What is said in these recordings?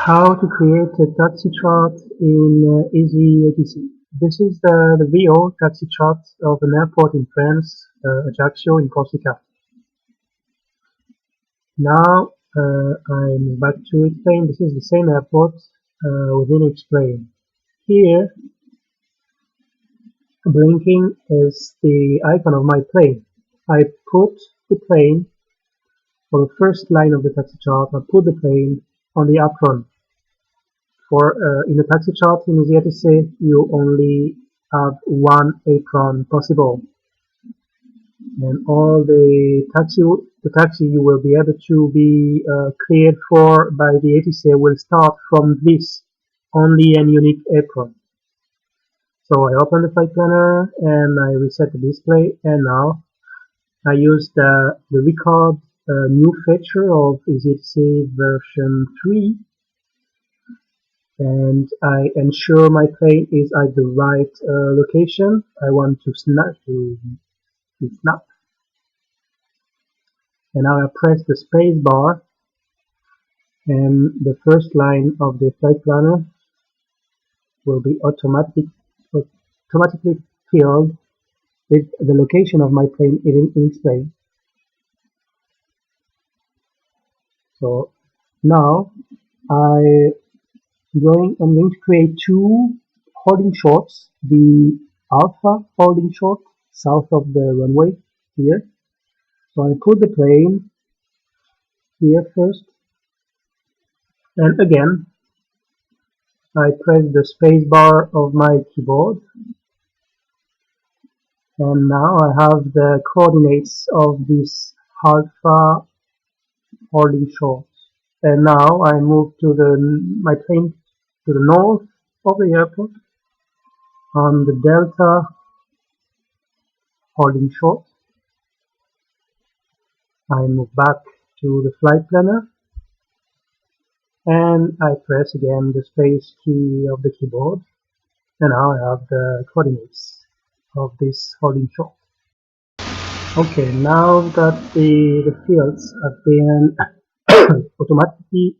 How to create a taxi chart in EasyATC. This is the real taxi chart of an airport in France, Ajaccio in Corsica. Now I'm back to explain. This is the same airport within Explain. Here, blinking is the icon of my plane. I put the plane for the first line of the taxi chart. I put the plane on the apron. In the taxi chart in EasyATC, you only have one apron possible, and all the taxi you will be able to be cleared for by the ATC will start from this only and unique apron. So I open the flight planner and I reset the display, and now I use the record new feature of EasyATC version 3. And I ensure my plane is at the right location. I want to snap. And now I press the space bar, and the first line of the flight planner will be automatically filled with the location of my plane in display. So now I'm going to create two holding shorts, the alpha holding short south of the runway here. So I put the plane here first, and again I press the space bar of my keyboard, and now I have the coordinates of this alpha holding short. And now I move to my plane to the north of the airport on the delta holding short. I move back to the flight planner, and I press again the space key of the keyboard, and now I have the coordinates of this holding short. Okay, now that the fields have been automatically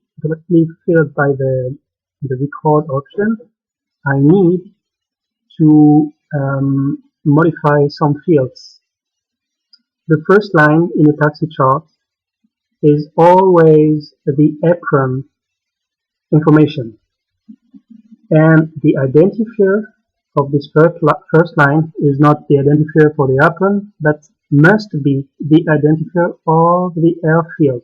filled by the record option, I need to modify some fields. The first line in a taxi chart is always the apron information, and the identifier of this first line is not the identifier for the apron, but must be the identifier of the airfield.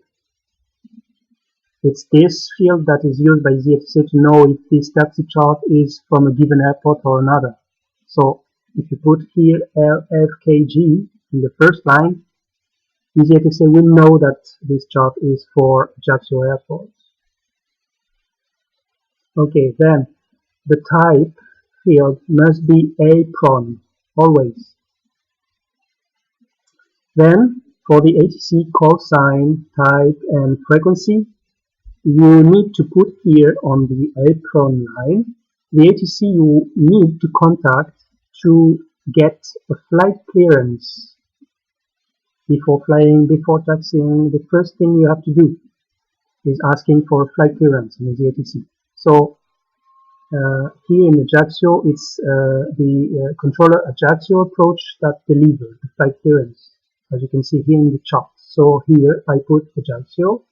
It's this field that is used by EasyATC to know if this taxi chart is from a given airport or another. So if you put here LFKG in the first line, EasyATC will know that this chart is for Ajaccio Airport. Okay, then the type field must be apron, always. Then for the ATC call sign, type and frequency, you need to put here on the apron line the ATC you need to contact to get a flight clearance. Before taxiing, the first thing you have to do is asking for a flight clearance in the EasyATC. So here in Ajaccio, it's the controller Ajaccio approach that delivers the flight clearance, as you can see here in the chart. So here I put Ajaccio.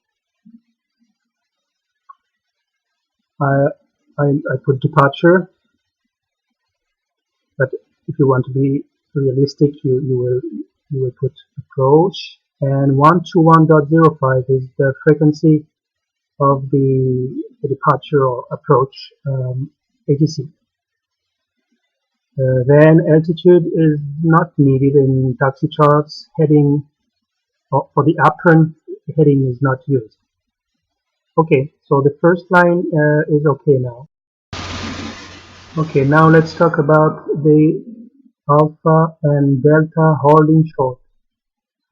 I put departure, but if you want to be realistic, you will put approach, and 121.05 is the frequency of the departure or approach ATC. Then altitude is not needed in taxi charts. Heading for the apron, heading is not used. Okay, so the first line is okay now. Okay, now let's talk about the alpha and delta holding short.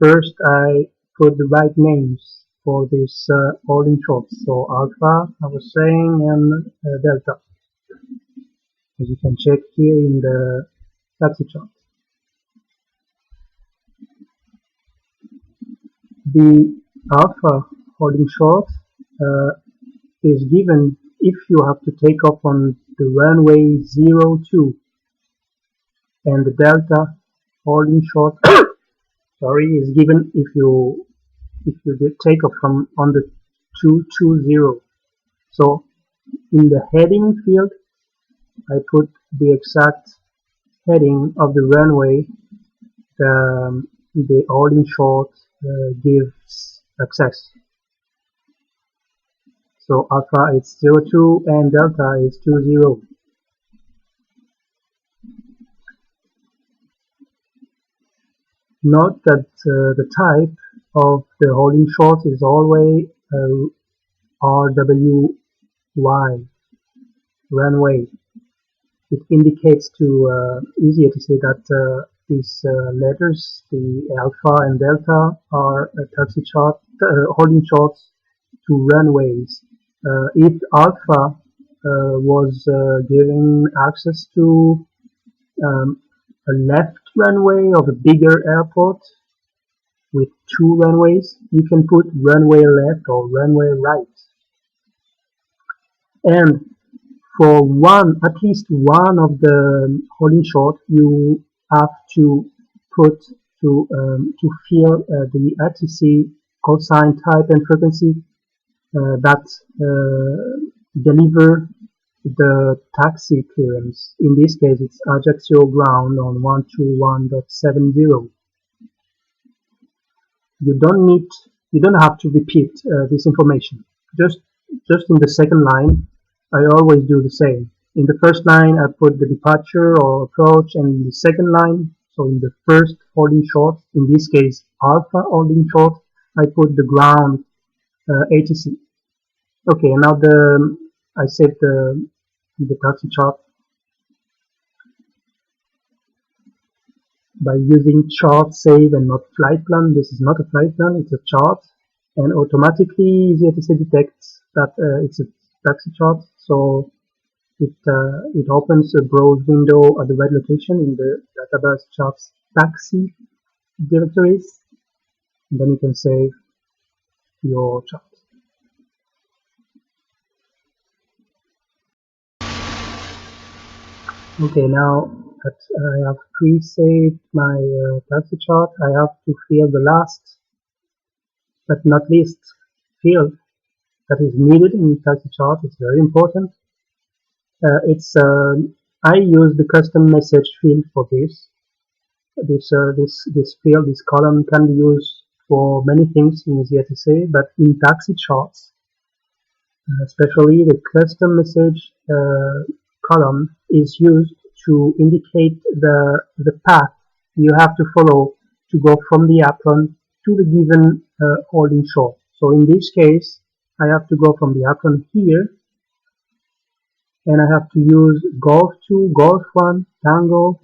First, I put the right names for this holding short. So alpha, I was saying, and delta, as you can check here in the taxi chart. The alpha holding short is given if you have to take off on the runway 02 and the delta holding short sorry is given if you did take off from on the 220. So in the heading field I put the exact heading of the runway the holding short gives access. So alpha is 02 and delta is 20. Note that the type of the holding short is always RWY, runway. It indicates to EasyATC that these letters, the alpha and delta, are taxi chart holding shorts to runways. If alpha was giving access to a left runway of a bigger airport with two runways, you can put runway left or runway right. And for at least one of the holding short, you have to put to fill the ATC cosine type and frequency that deliver the taxi clearance. In this case, it's Ajaccio ground on 121.70. You don't have to repeat this information. Just in the second line, I always do the same. In the first line, I put the departure or approach, and in the second line, so in the first holding short, in this case alpha holding short, I put the ground ATC. Okay, now I set the taxi chart by using chart save and not flight plan. This is not a flight plan, it's a chart, and automatically EasyATC detects that it's a taxi chart, so it opens a browse window at the right location in the database charts taxi directories, and then you can save your chart. Okay, now that I have pre-saved my taxi chart, I have to fill the last but not least field that is needed in the taxi chart. It's very important. I use the custom message field for this. This field, this column, can be used for many things in EasyATC, but in taxi charts, especially the custom message column is used to indicate the path you have to follow to go from the apron to the given holding short. So in this case, I have to go from the apron here, and I have to use Golf 2, Golf 1, Tango,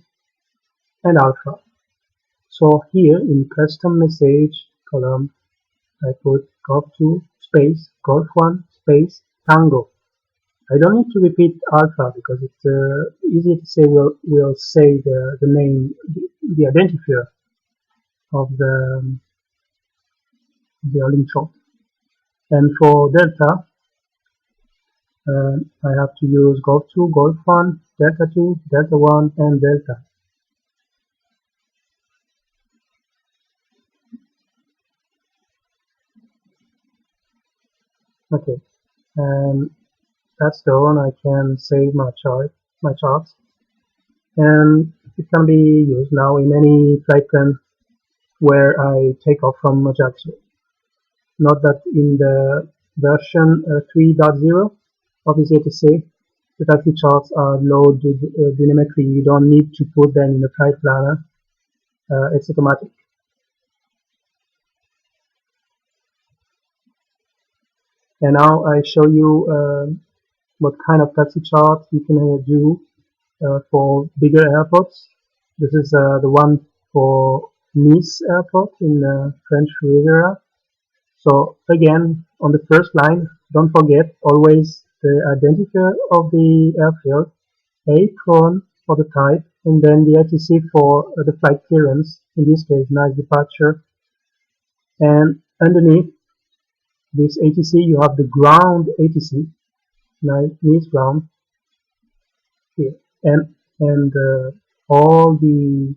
and Alpha. So here in custom message column, I put Golf 2 space, Golf 1 space, Tango. I don't need to repeat alpha because it's EasyATC will say the name, the identifier of the holding short. And for delta, I have to use Golf 2, Golf 1, Delta 2, Delta 1, and Delta. Okay, and that's done. I can save my charts, and it can be used now in any flight plan where I take off from Ajaccio. Note that in the version 3.0 of EasyATC, the taxi charts are loaded dynamically. You don't need to put them in the flight planner. It's automatic. And now I show you what kind of taxi chart you can do for bigger airports. This is the one for Nice Airport in French Riviera. So again, on the first line, don't forget always the identifier of the airfield, apron for the type, and then the ATC for the flight clearance, in this case, nice departure. And underneath this ATC, you have the ground ATC. nice ground here, and all the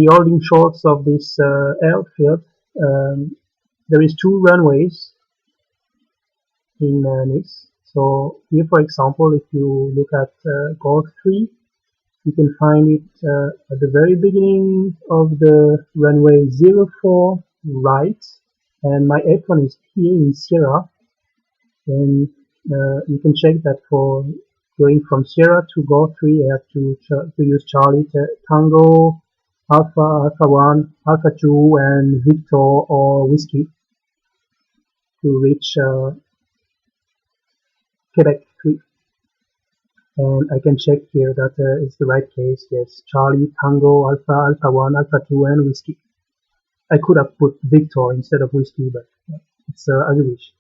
holding shots of this airfield. Um, there is two runways in Nice. So here, for example, if you look at Golf 3, you can find it at the very beginning of the runway 04 right, and my F1 is here in Sierra, and you can check that for going from Sierra to Golf 3, I have to use Charlie Tango, Alpha 1, Alpha 2, and Victor or Whiskey to reach Quebec 3. And I can check here that it's the right case. Yes, Charlie, Tango, Alpha 1, Alpha 2, and Whiskey. I could have put Victor instead of Whiskey, but it's as you wish.